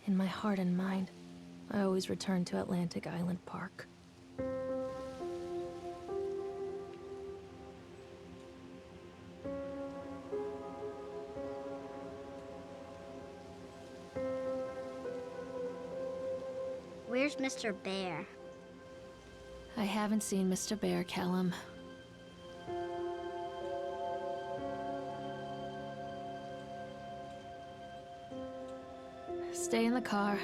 In my heart and mind, I always return to Atlantic Island Park. Where's Mr. Bear? I haven't seen Mr. Bear, Callum. Stay in the car.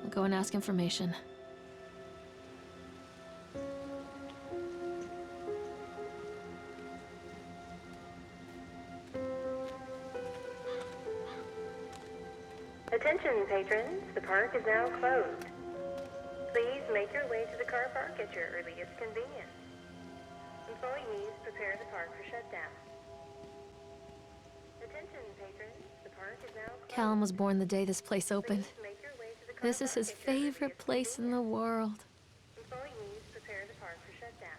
I'll go and ask information. Attention, patrons. The park is now closed. Please make your way to the car park at your earliest convenience. Employees prepare the park for shutdown. Attention, patrons. The park is now closed. Callum was born the day this place opened. Please make your way to the car This is park his at your favorite earliest place in the convenience. world. Employees prepare the park for shutdown.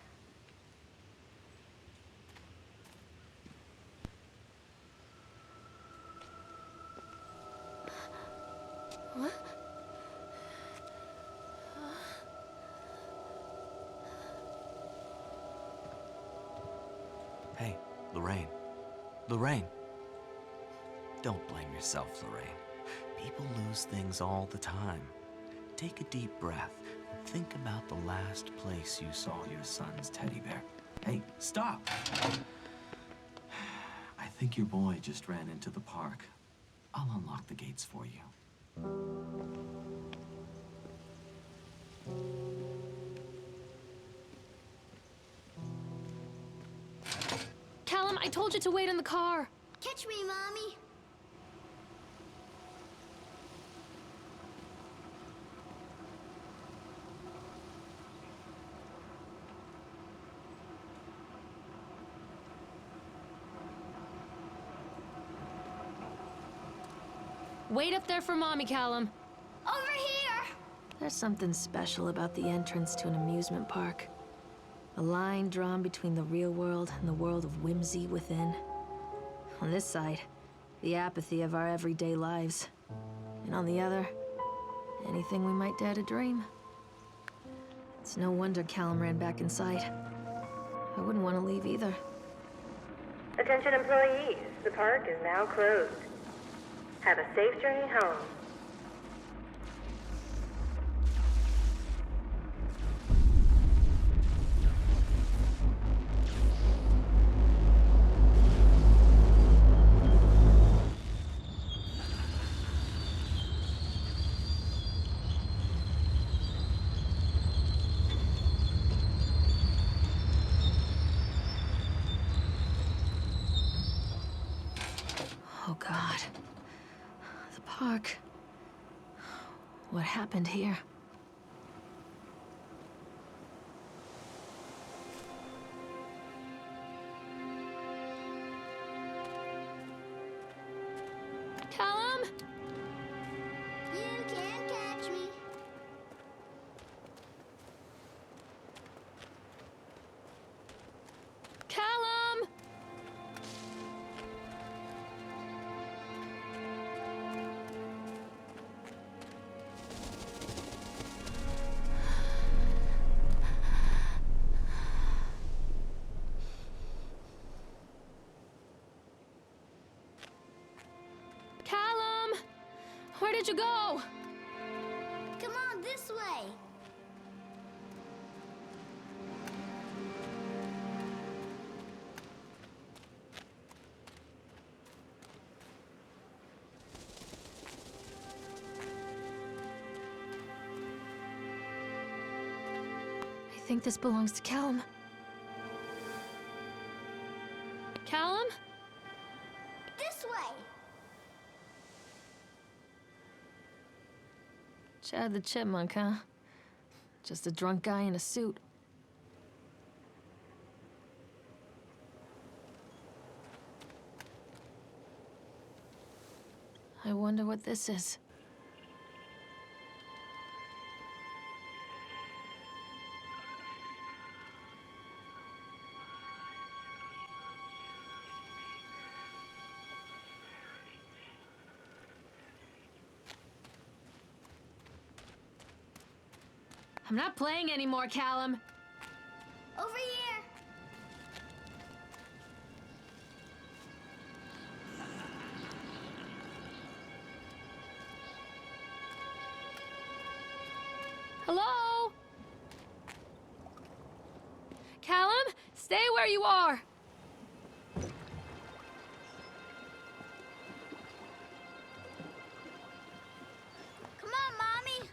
What? Hey, Lorraine. Lorraine. Don't blame yourself, Lorraine. People lose things all the time. Take a deep breath and think about the last place you saw your son's teddy bear. Hey, stop! I think your boy just ran into the park. I'll unlock the gates for you. Callum, I told you to wait in the car. Catch me, Mommy. Wait up there for Mommy, Callum. Over here! There's something special about the entrance to an amusement park. A line drawn between the real world and the world of whimsy within. On this side, the apathy of our everyday lives. And on the other, anything we might dare to dream. It's no wonder Callum ran back inside. I wouldn't want to leave either. Attention, employees. The park is now closed. Have a safe journey home. Oh, God. The park. What happened here? Callum? You can't catch me. Callum! Callum! Where did you go? Come on, this way. I think this belongs to Callum. Callum? This way. Chad the Chipmunk, huh? Just a drunk guy in a suit. I wonder what this is. I'm not playing anymore, Callum. Over here. Hello? Callum, stay where you are. Come on, Mommy.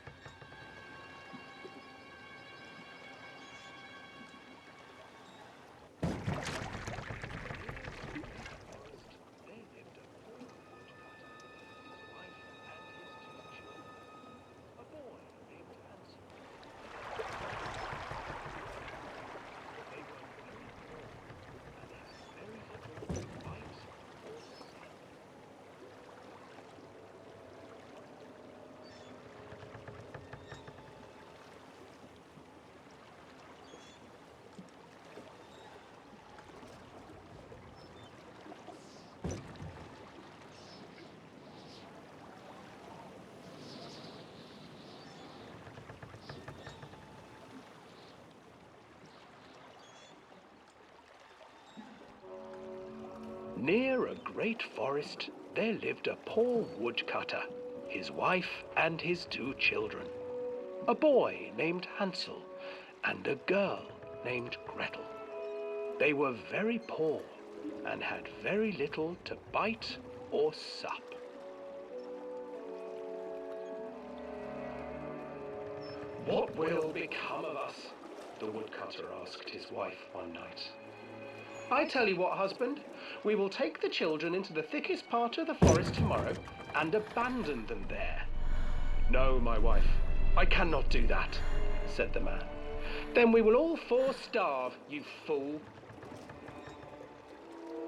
Near a great forest, there lived a poor woodcutter, his wife and his 2 children, a boy named Hansel and a girl named Gretel. They were very poor and had very little to bite or sup. "What will become of us?" the woodcutter asked his wife one night. "I tell you what, husband, we will take the children into the thickest part of the forest tomorrow and abandon them there." "No, my wife, I cannot do that," said the man. "Then we will all 4 starve, you fool."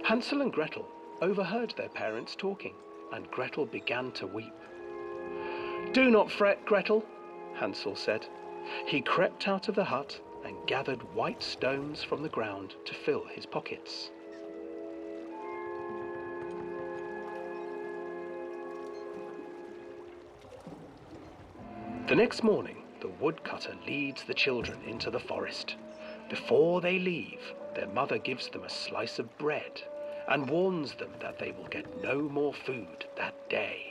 Hansel and Gretel overheard their parents talking, and Gretel began to weep. "Do not fret, Gretel," Hansel said. He crept out of the hut and gathered white stones from the ground to fill his pockets. The next morning, the woodcutter leads the children into the forest. Before they leave, their mother gives them a slice of bread and warns them that they will get no more food that day.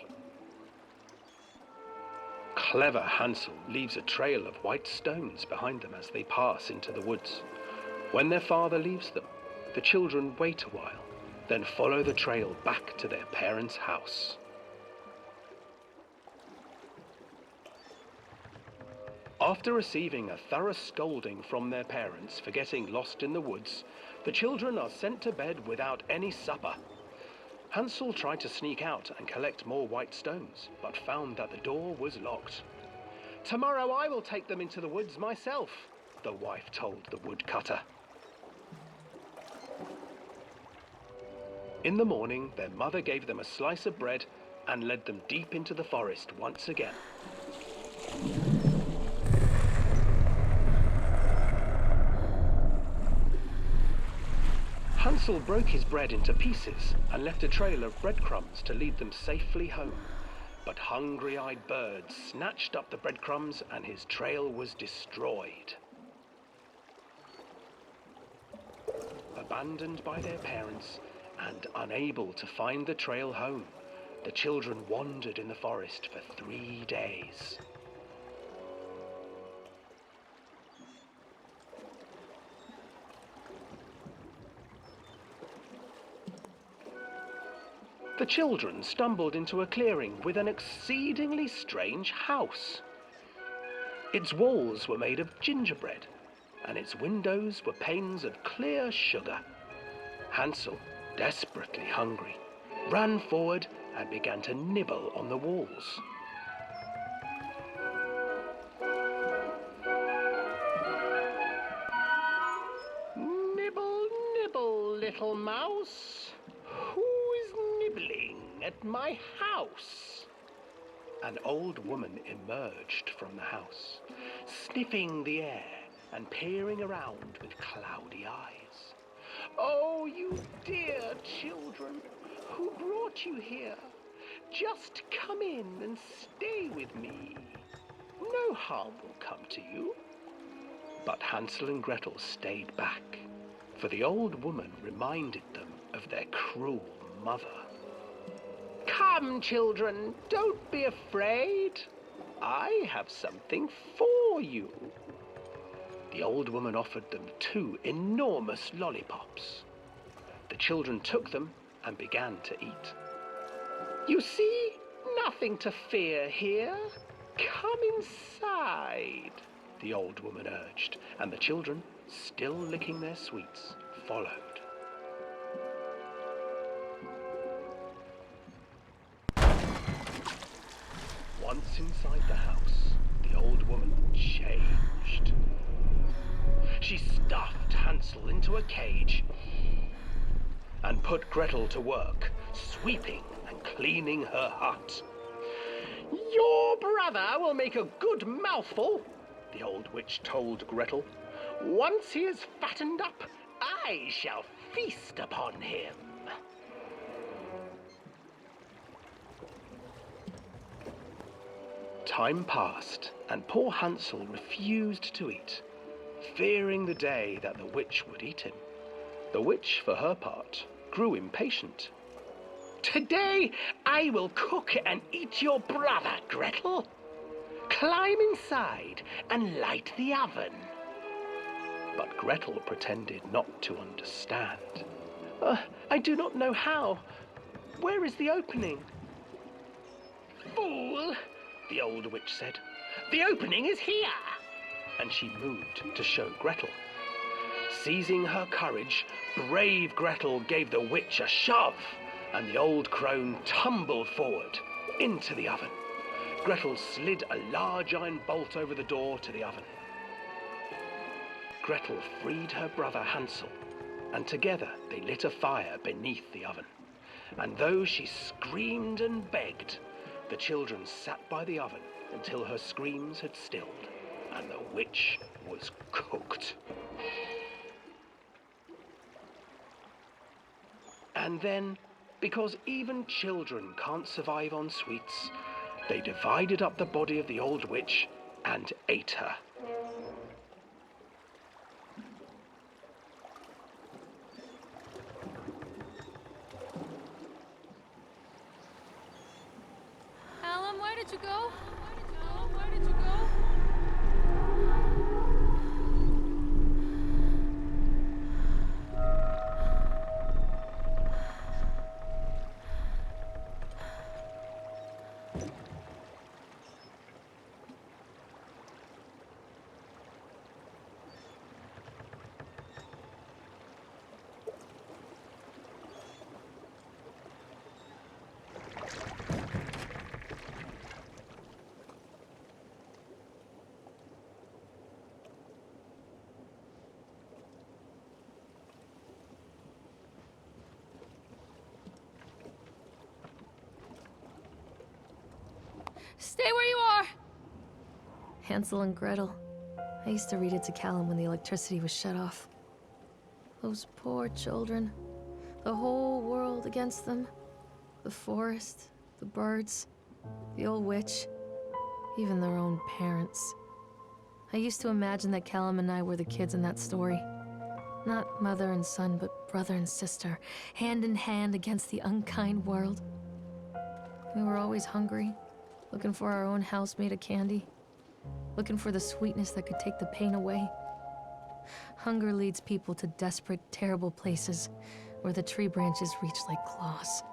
Clever Hansel leaves a trail of white stones behind them as they pass into the woods. When their father leaves them, the children wait a while, then follow the trail back to their parents' house. After receiving a thorough scolding from their parents for getting lost in the woods, the children are sent to bed without any supper. Hansel tried to sneak out and collect more white stones, but found that the door was locked. "Tomorrow I will take them into the woods myself," the wife told the woodcutter. In the morning, their mother gave them a slice of bread and led them deep into the forest once again. Hansel broke his bread into pieces and left a trail of breadcrumbs to lead them safely home. But hungry-eyed birds snatched up the breadcrumbs and his trail was destroyed. Abandoned by their parents and unable to find the trail home, the children wandered in the forest for 3 days. The children stumbled into a clearing with an exceedingly strange house. Its walls were made of gingerbread, and its windows were panes of clear sugar. Hansel, desperately hungry, ran forward and began to nibble on the walls. "Nibble, nibble, little mouse. Who is nibbling at my house?" An old woman emerged from the house, sniffing the air and peering around with cloudy eyes. "Oh, you dear children, who brought you here? Just come in and stay with me. No harm will come to you. But Hansel and Gretel stayed back, for the old woman reminded them of their cruel mother. Come, children, don't be afraid. I have something for you. The old woman offered them 2 enormous lollipops. The children took them and began to eat. You see, nothing to fear here. Come inside, the old woman urged, and the children, still licking their sweets, followed. Once inside the house, the old woman changed. She stuffed Hansel into a cage and put Gretel to work, sweeping and cleaning her hut. Your brother will make a good mouthful, the old witch told Gretel. Once he is fattened up, I shall feast upon him. Time passed, and poor Hansel refused to eat, fearing the day that the witch would eat him. The witch, for her part, grew impatient. Today I will cook and eat your brother, Gretel. Climb inside and light the oven. But Gretel pretended not to understand. I do not know how. Where is the opening? Fool, the old witch said. The opening is here. And she moved to show Gretel. Seizing her courage, brave Gretel gave the witch a shove, and the old crone tumbled forward into the oven. Gretel slid a large iron bolt over the door to the oven. Gretel freed her brother Hansel, and together they lit a fire beneath the oven. And though she screamed and begged, the children sat by the oven until her screams had stilled, and the witch was cooked. And then, because even children can't survive on sweets, they divided up the body of the old witch and ate her. Alan, where did you go? Where did you go? Stay where you are! Hansel and Gretel. I used to read it to Callum when the electricity was shut off. Those poor children. The whole world against them. The forest, the birds, the old witch, even their own parents. I used to imagine that Callum and I were the kids in that story. Not mother and son, but brother and sister, hand in hand against the unkind world. We were always hungry, looking for our own house made of candy, looking for the sweetness that could take the pain away. Hunger leads people to desperate, terrible places where the tree branches reach like claws.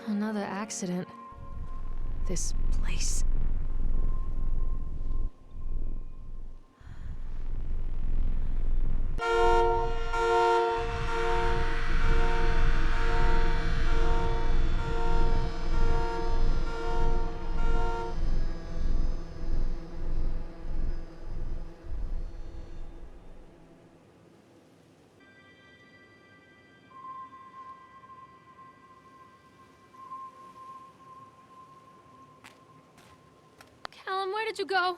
Another accident. This place. Where did you go?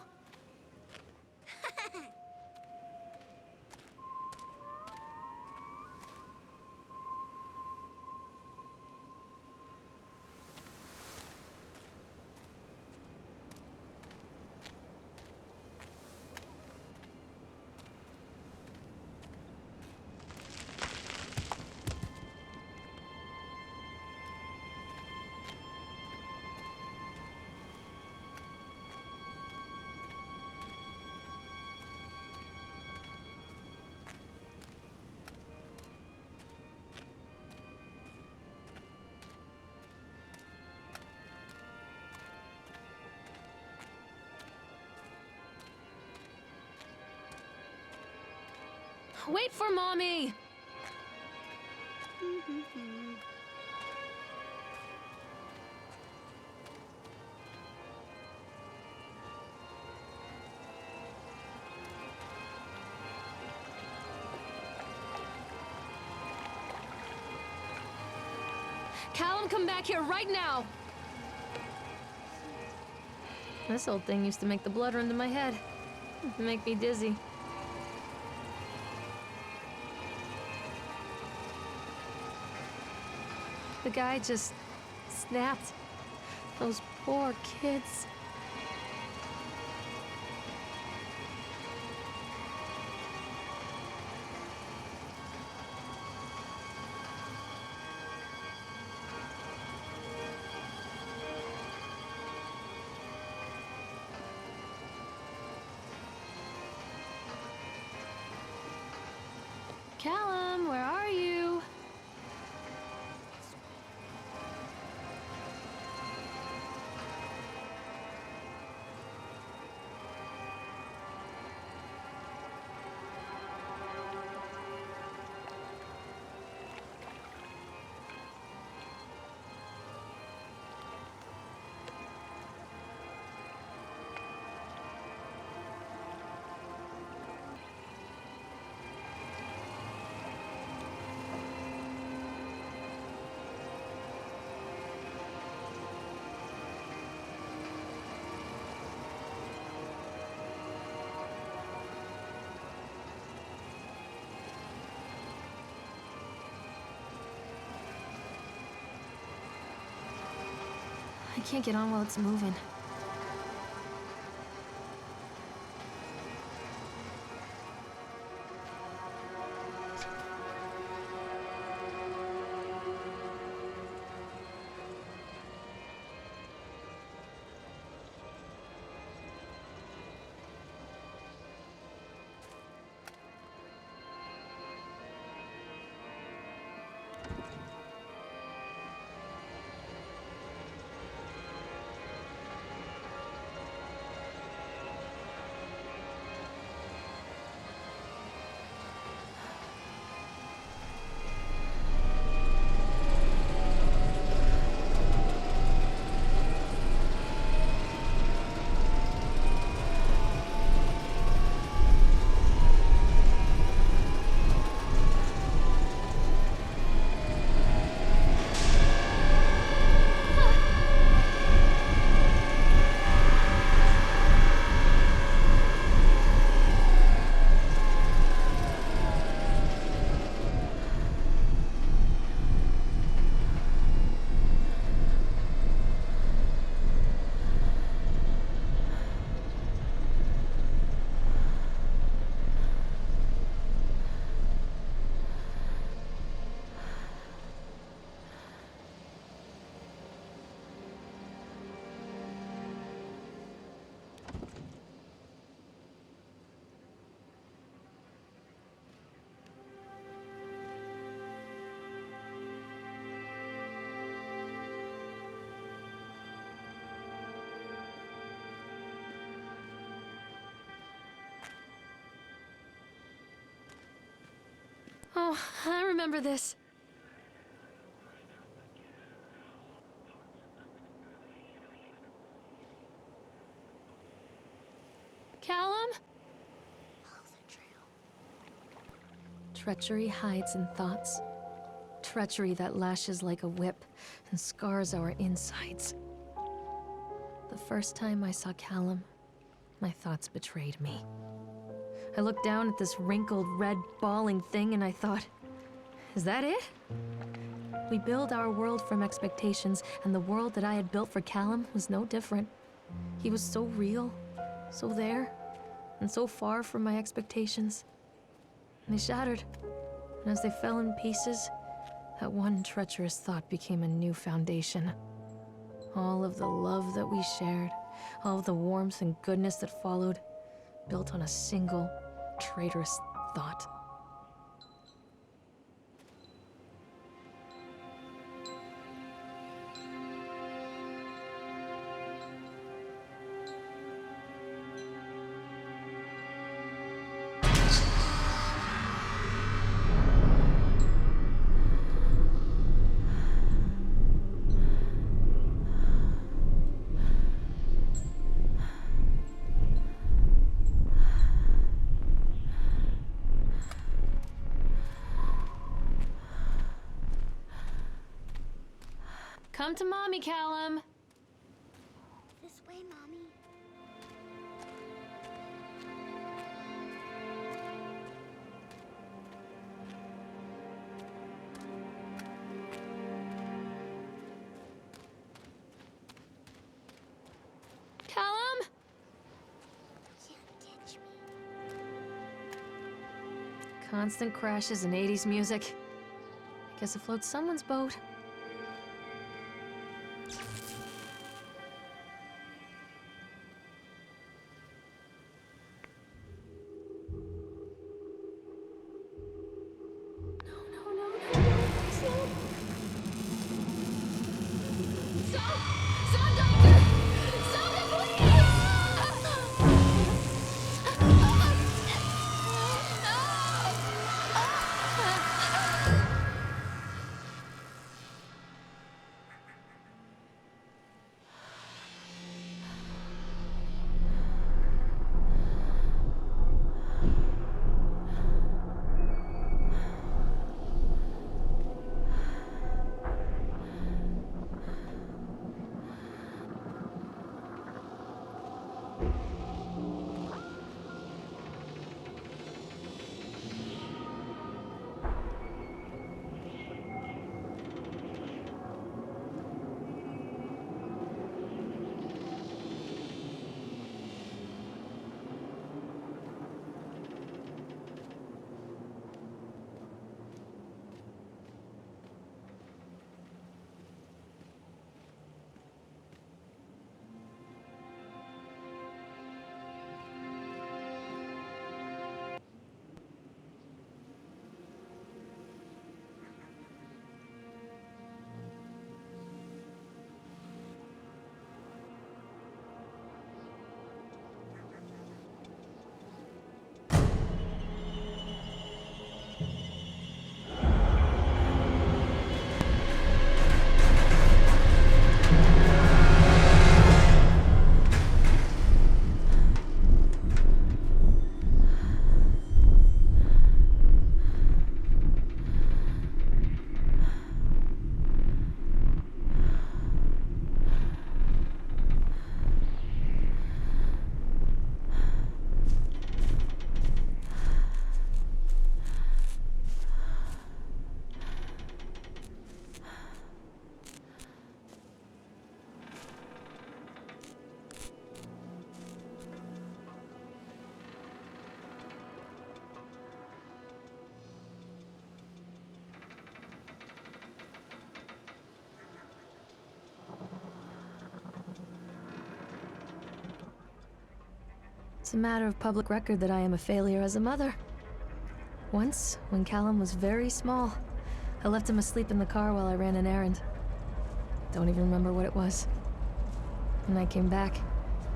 Wait for Mommy! Callum, come back here right now! This old thing used to make the blood run to my head. Make me dizzy. The guy just snapped. Those poor kids. Callum, where are you? I can't get on while it's moving. Oh, I remember this. Callum? Treachery hides in thoughts. Treachery that lashes like a whip and scars our insides. The first time I saw Callum, My thoughts betrayed me. I looked down at this wrinkled, red, bawling thing and I thought, is that it? We build our world from expectations, and the world that I had built for Callum was no different. He was so real, so there, and so far from my expectations. And they shattered, and as they fell in pieces, that one treacherous thought became a new foundation. All of the love that we shared, all of the warmth and goodness that followed, built on a single, traitorous thought. Come to Mommy, Callum. This way, Mommy. Callum? Can't catch me. Constant crashes and 80s music. I guess it floats someone's boat. It's a matter of public record that I am a failure as a mother. Once, when Callum was very small, I left him asleep in the car while I ran an errand. Don't even remember what it was. When I came back,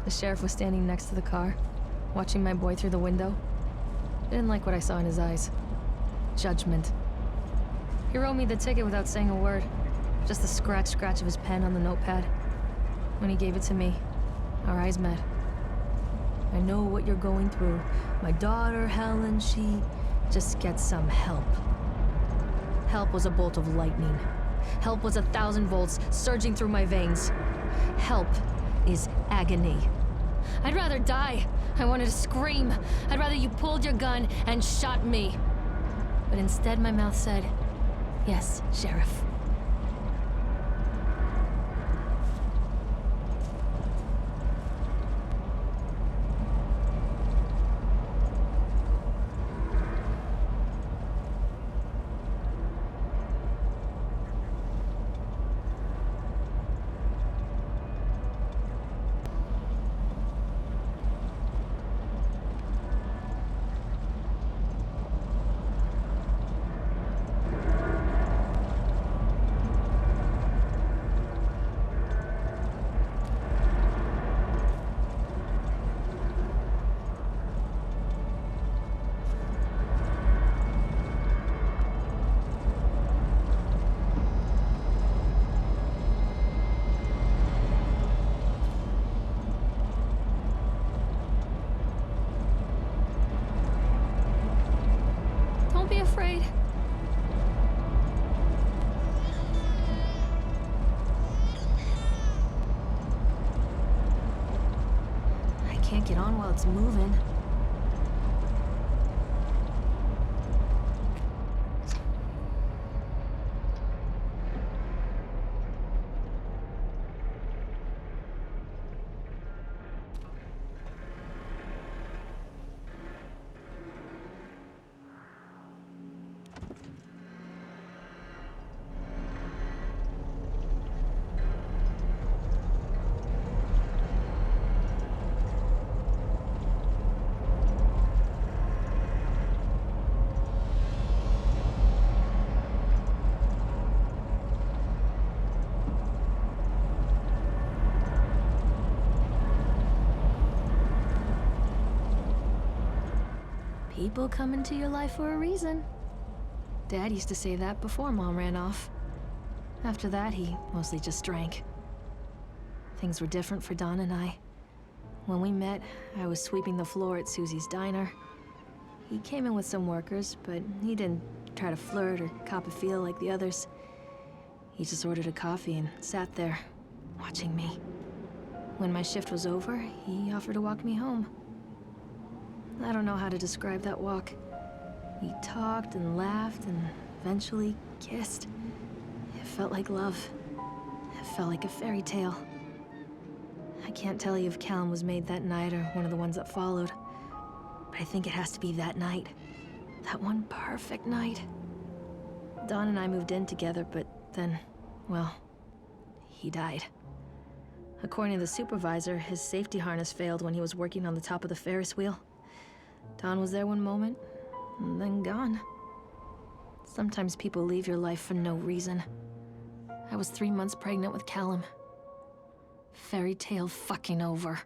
the sheriff was standing next to the car, watching my boy through the window. I didn't like what I saw in his eyes. Judgment. He wrote me the ticket without saying a word. Just the scratch of his pen on the notepad. When he gave it to me, our eyes met. I know what you're going through. My daughter, Helen, she just gets some help. Help was a bolt of lightning. Help was 1,000 volts surging through my veins. Help is agony. I'd rather die. I wanted to scream. I'd rather you pulled your gun and shot me. But instead, my mouth said, "Yes, Sheriff." Don't be afraid. I can't get on while it's moving. People come into your life for a reason. Dad used to say that before Mom ran off. After that, he mostly just drank. Things were different for Don and I. When we met, I was sweeping the floor at Susie's diner. He came in with some workers, but he didn't try to flirt or cop a feel like the others. He just ordered a coffee and sat there, watching me. When my shift was over, he offered to walk me home. I don't know how to describe that walk. We talked and laughed and eventually kissed. It felt like love. It felt like a fairy tale. I can't tell you if Callum was made that night or one of the ones that followed, but I think it has to be that night. That one perfect night. Don and I moved in together, but then, well, he died. According to the supervisor, his safety harness failed when he was working on the top of the Ferris wheel. Don was there one moment, and then gone. Sometimes people leave your life for no reason. I was 3 months pregnant with Callum. Fairy tale fucking over.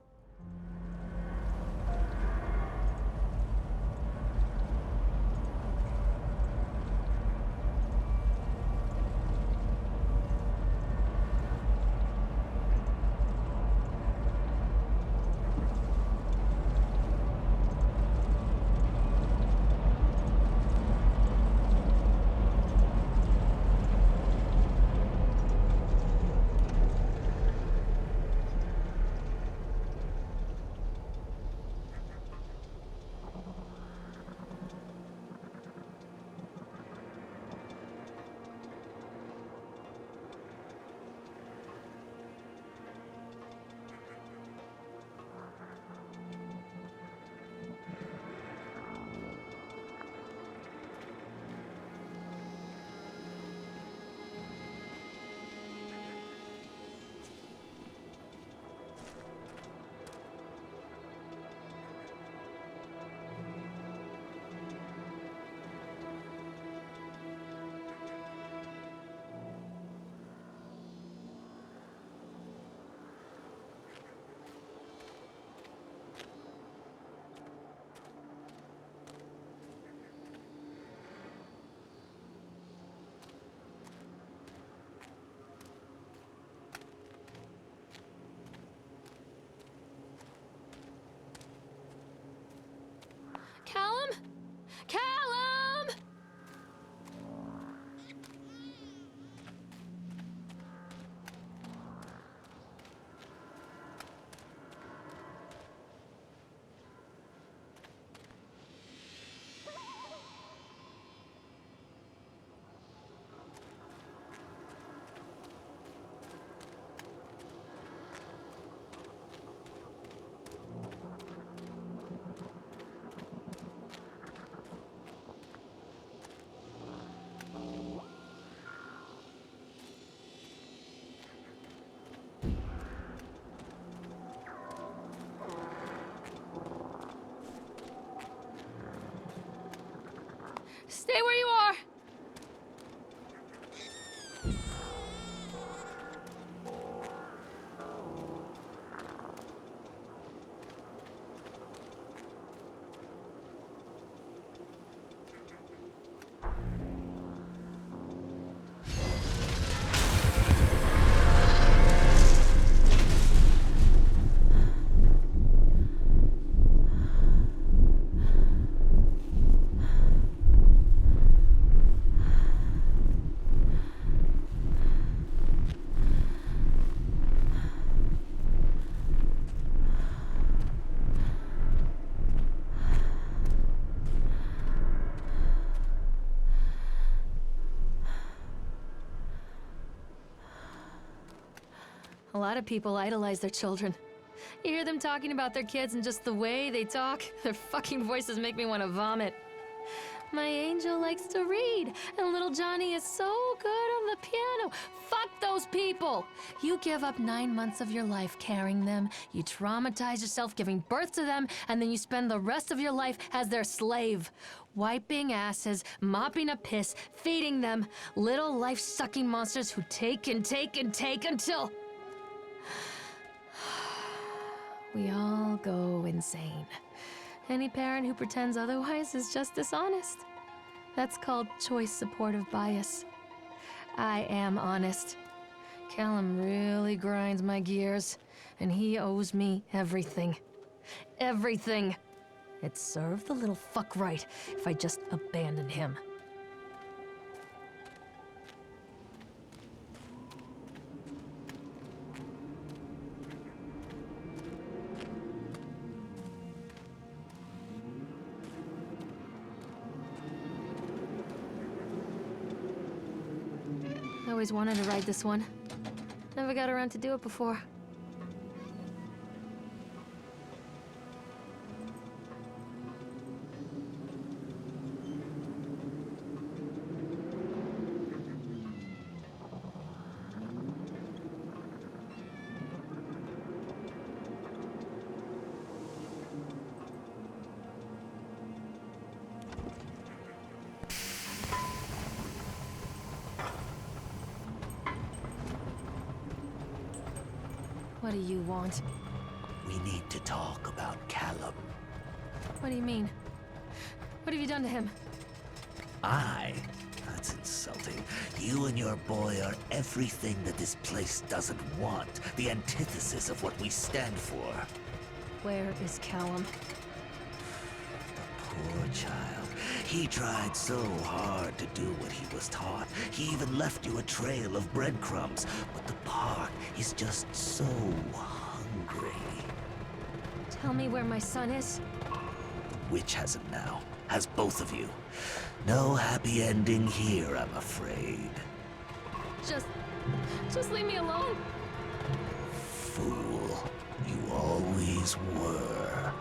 Stay where you are! A lot of people idolize their children. You hear them talking about their kids and just the way they talk, their fucking voices make me want to vomit. My angel likes to read, and little Johnny is so good on the piano. Fuck those people! You give up 9 months of your life carrying them, you traumatize yourself giving birth to them, and then you spend the rest of your life as their slave. Wiping asses, mopping up piss, feeding them. Little life-sucking monsters who take and take and take until... we all go insane. Any parent who pretends otherwise is just dishonest. That's called choice supportive bias. I am honest. Callum really grinds my gears, and he owes me everything. Everything. It'd serve the little fuck right if I just abandoned him. I always wanted to ride this one. Never got around to do it before. What do you want? We need to talk about Callum. What do you mean? What have you done to him? That's insulting. You and your boy are everything that this place doesn't want. The antithesis of what we stand for. Where is Callum? Poor child. He tried so hard to do what he was taught. He even left you a trail of breadcrumbs. But the park is just so hungry. Tell me where my son is. The witch has him now. Has both of you. No happy ending here, I'm afraid. Just leave me alone. Fool. You always were.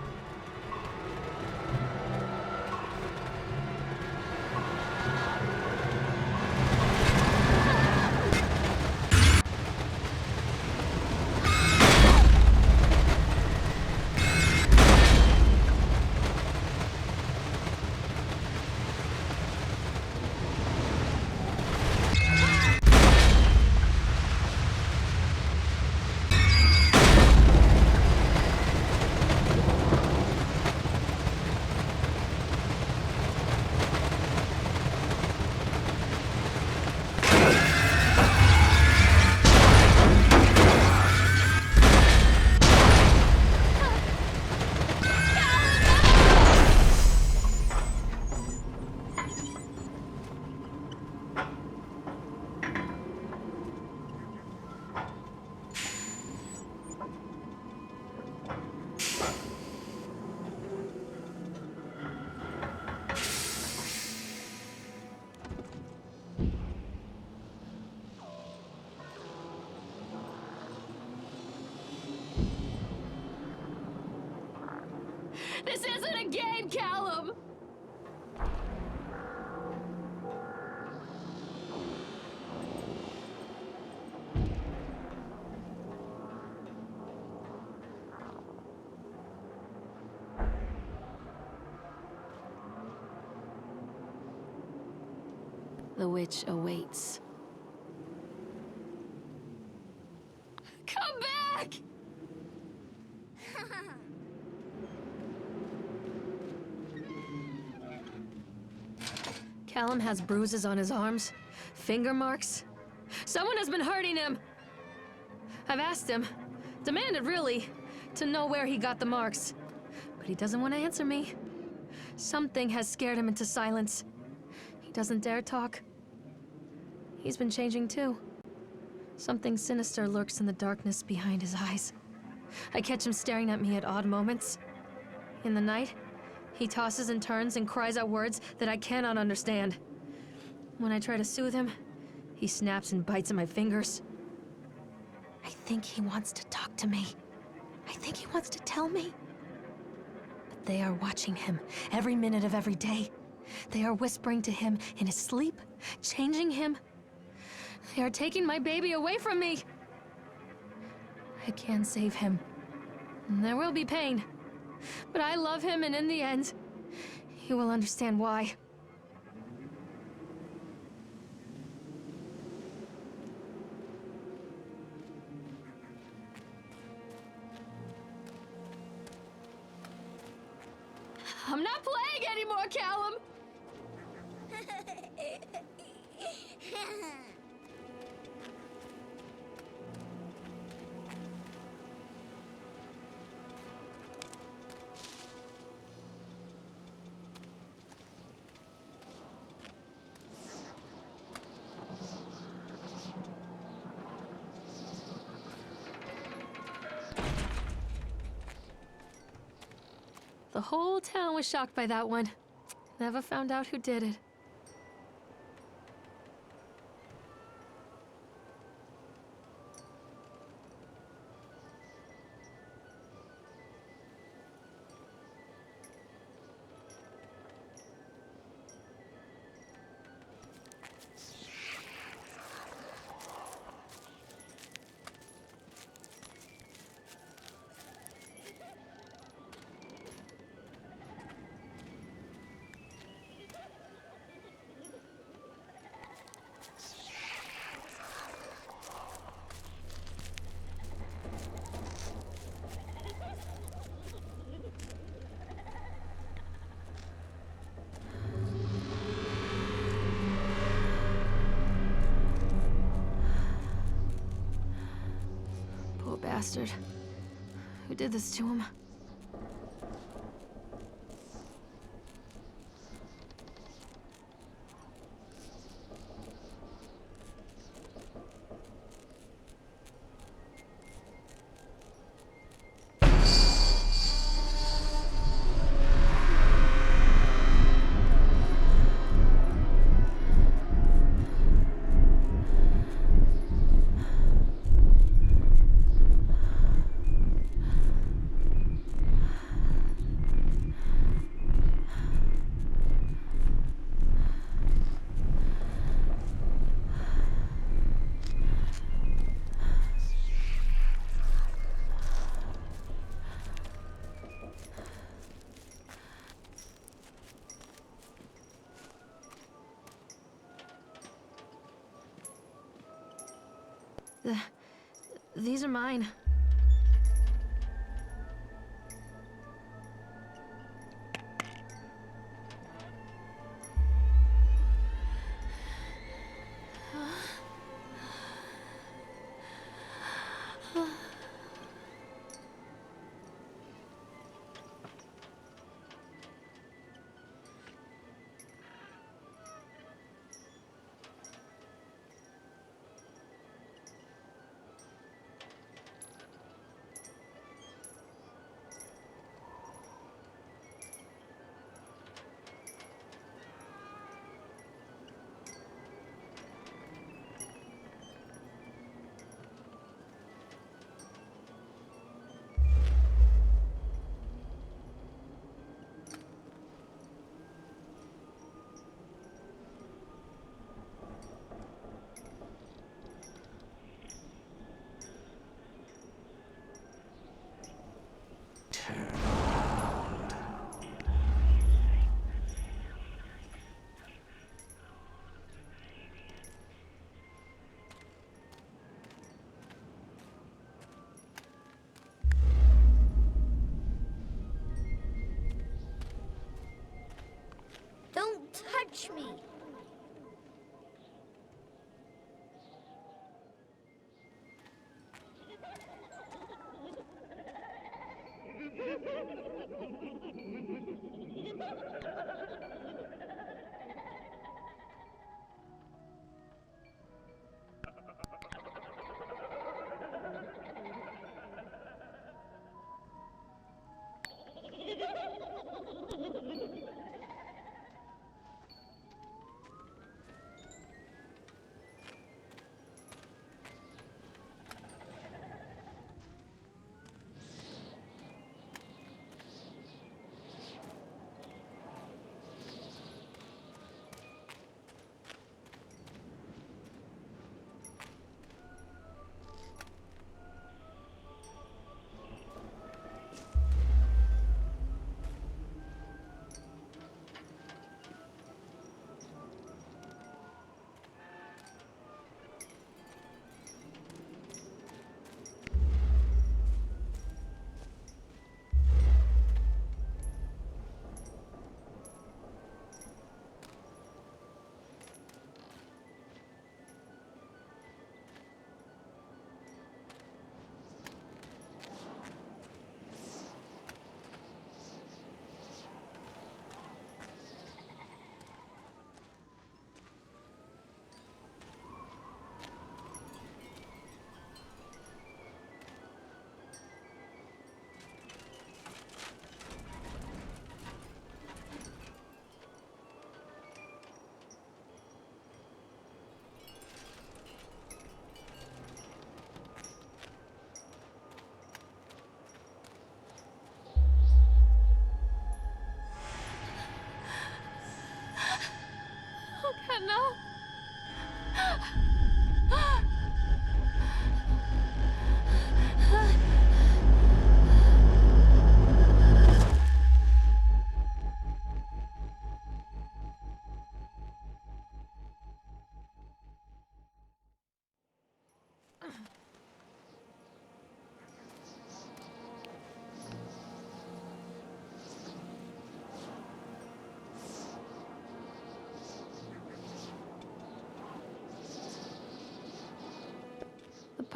This isn't a game, Callum! The witch awaits. Come back! Callum has bruises on his arms, finger marks. Someone has been hurting him. I've asked him, demanded really, to know where he got the marks. But he doesn't want to answer me. Something has scared him into silence. He doesn't dare talk. He's been changing too. Something sinister lurks in the darkness behind his eyes. I catch him staring at me at odd moments. In the night, he tosses and turns and cries out words that I cannot understand. When I try to soothe him, he snaps and bites at my fingers. I think he wants to talk to me. I think he wants to tell me. But they are watching him every minute of every day. They are whispering to him in his sleep, changing him. They are taking my baby away from me. I can save him. There will be pain. But I love him, and in the end, he will understand why. I'm not playing anymore, Callum! The whole town was shocked by that one. Never found out who did it. Poor bastard. Who did this to him? These are mine.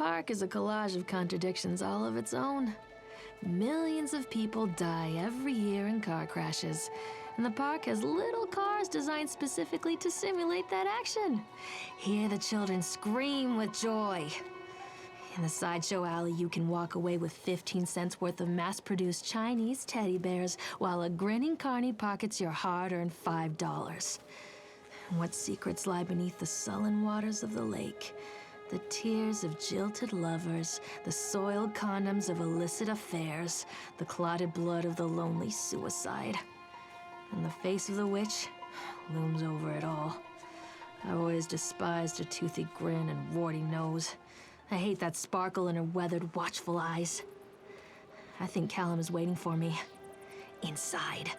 park is a collage of contradictions all of its own. Millions of people die every year in car crashes, and the park has little cars designed specifically to simulate that action. Hear the children scream with joy. In the sideshow alley, you can walk away with 15 cents worth of mass-produced Chinese teddy bears while a grinning carny pockets your hard-earned $5. What secrets lie beneath the sullen waters of the lake? The tears of jilted lovers, the soiled condoms of illicit affairs, the clotted blood of the lonely suicide. And the face of the witch looms over it all. I always despised her toothy grin and warty nose. I hate that sparkle in her weathered, watchful eyes. I think Callum is waiting for me. Inside.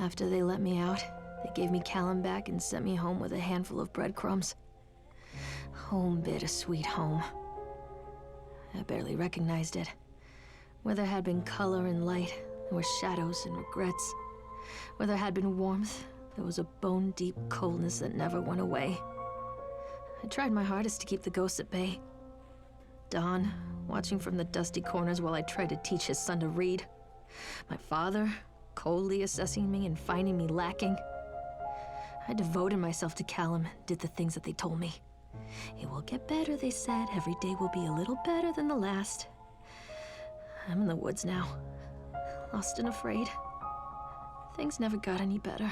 After they let me out, they gave me Callum back and sent me home with a handful of breadcrumbs. Home, bittersweet home. I barely recognized it. Where there had been color and light, there were shadows and regrets. Where there had been warmth, there was a bone-deep coldness that never went away. I tried my hardest to keep the ghosts at bay. Don, watching from the dusty corners while I tried to teach his son to read. My father, coldly assessing me and finding me lacking. I devoted myself to Callum and did the things that they told me. It will get better, they said. Every day will be a little better than the last. I'm in the woods now, lost and afraid. Things never got any better.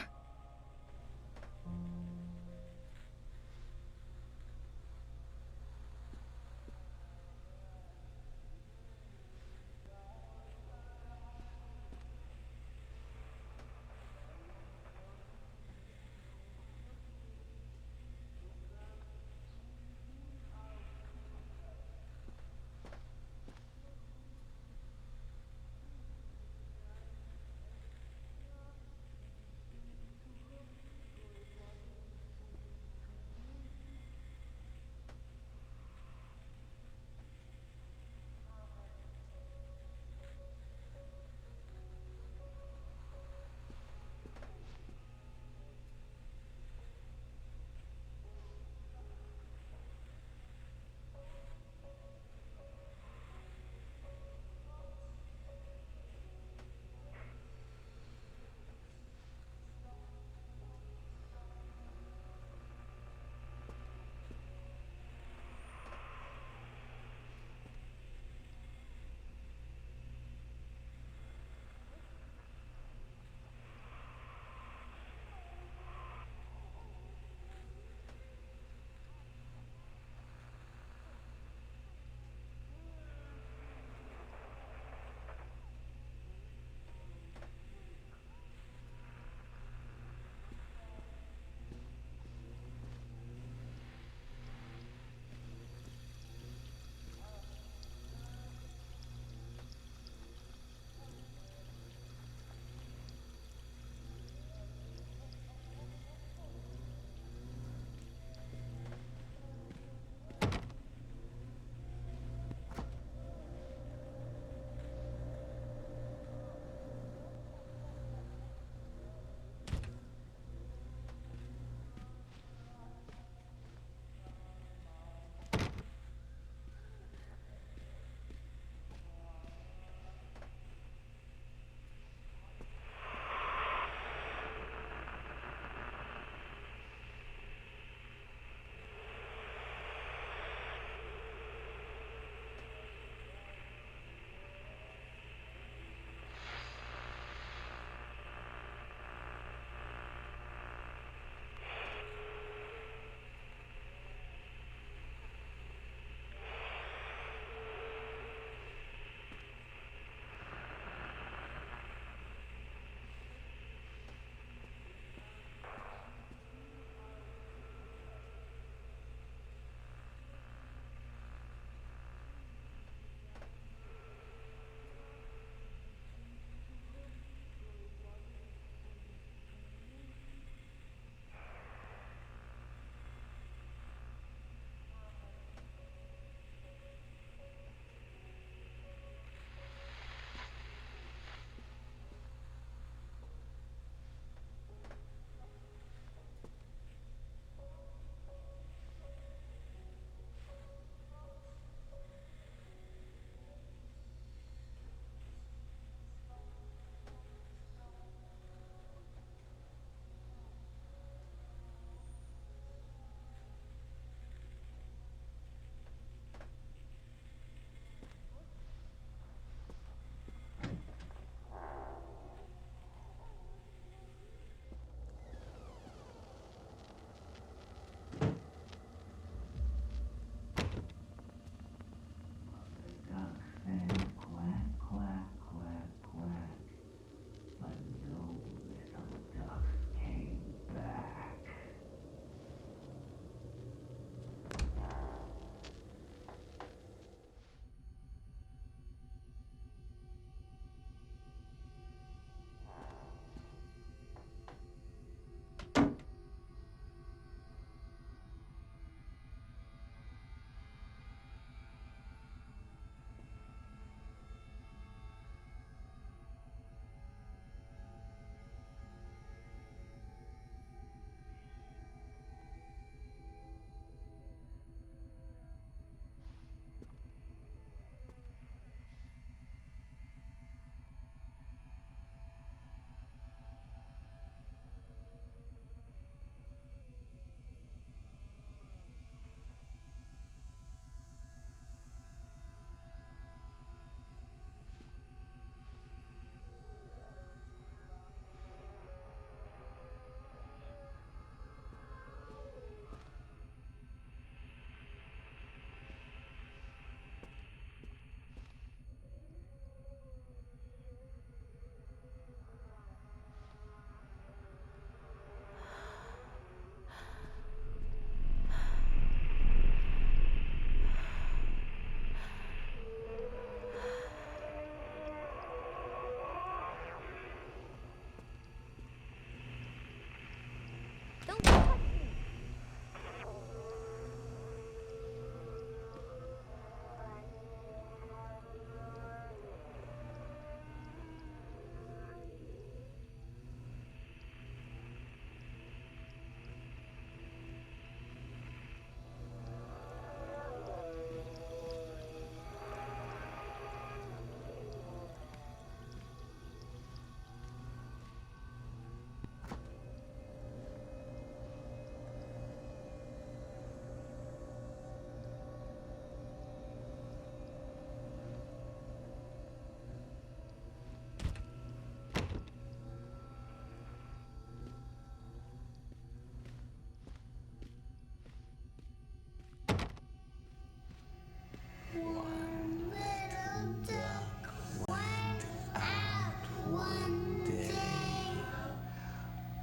One little duck went out one day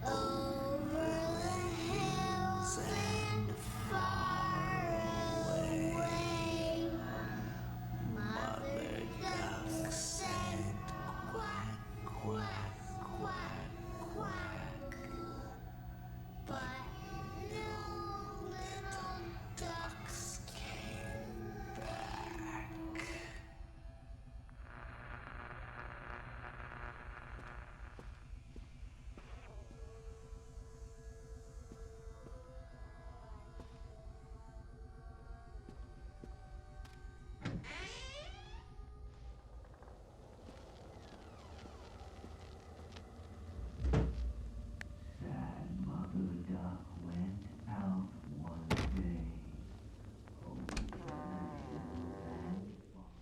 over the hills and far away. Mother duck said quack, quack, quack, quack. But no little ducks came back. Sad mother duck went out one day over the hills and far.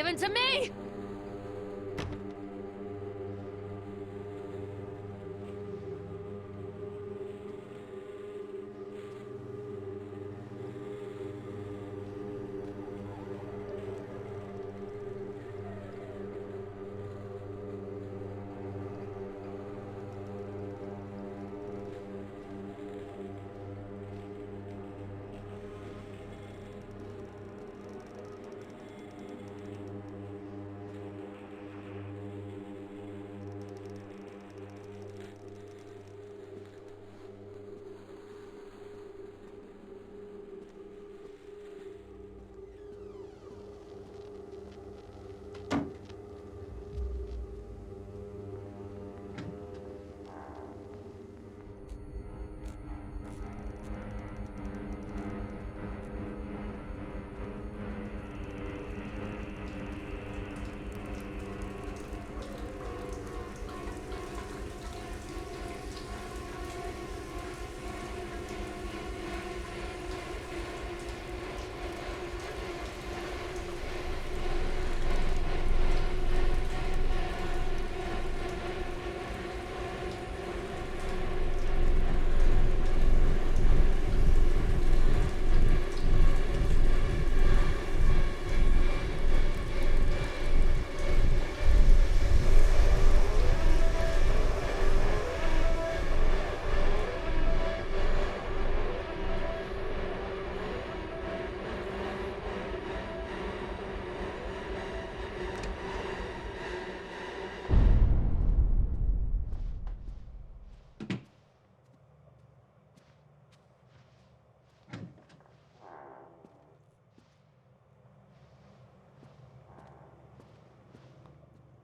given to me!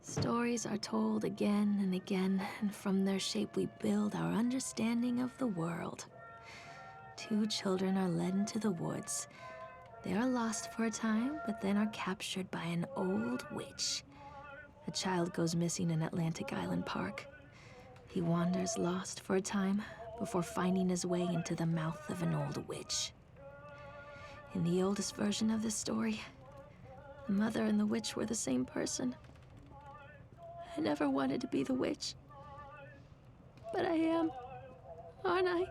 Stories are told again and again, and from their shape we build our understanding of the world. Two children are led into the woods. They are lost for a time, but then are captured by an old witch. A child goes missing in Atlantic Island Park. He wanders lost for a time before finding his way into the mouth of an old witch. In the oldest version of this story, the mother and the witch were the same person. I never wanted to be the witch. But I am, aren't I?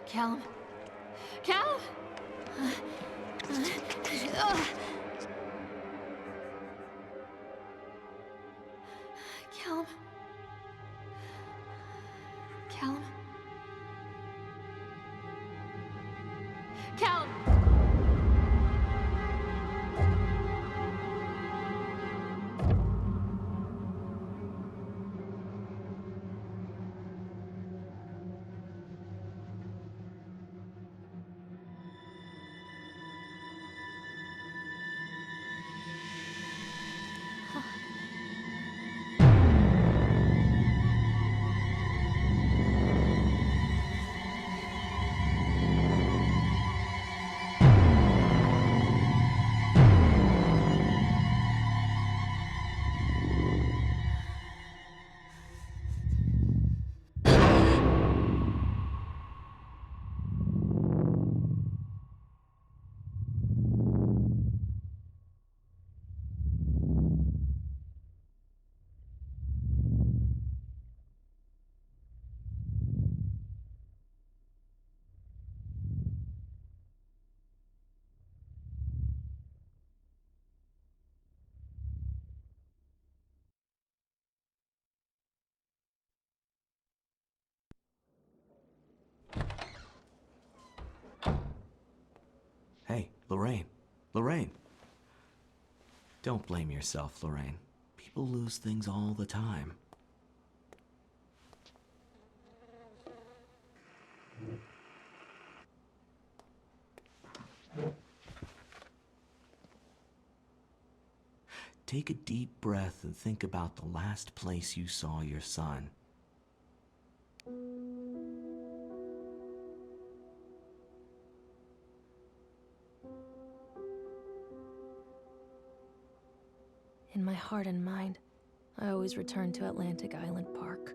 Callum? Callum? Callum? Callum? Callum! Lorraine, Lorraine. Don't blame yourself, Lorraine. People lose things all the time. Take a deep breath and think about the last place you saw your son. In my heart and mind, I always return to Atlantic Island Park.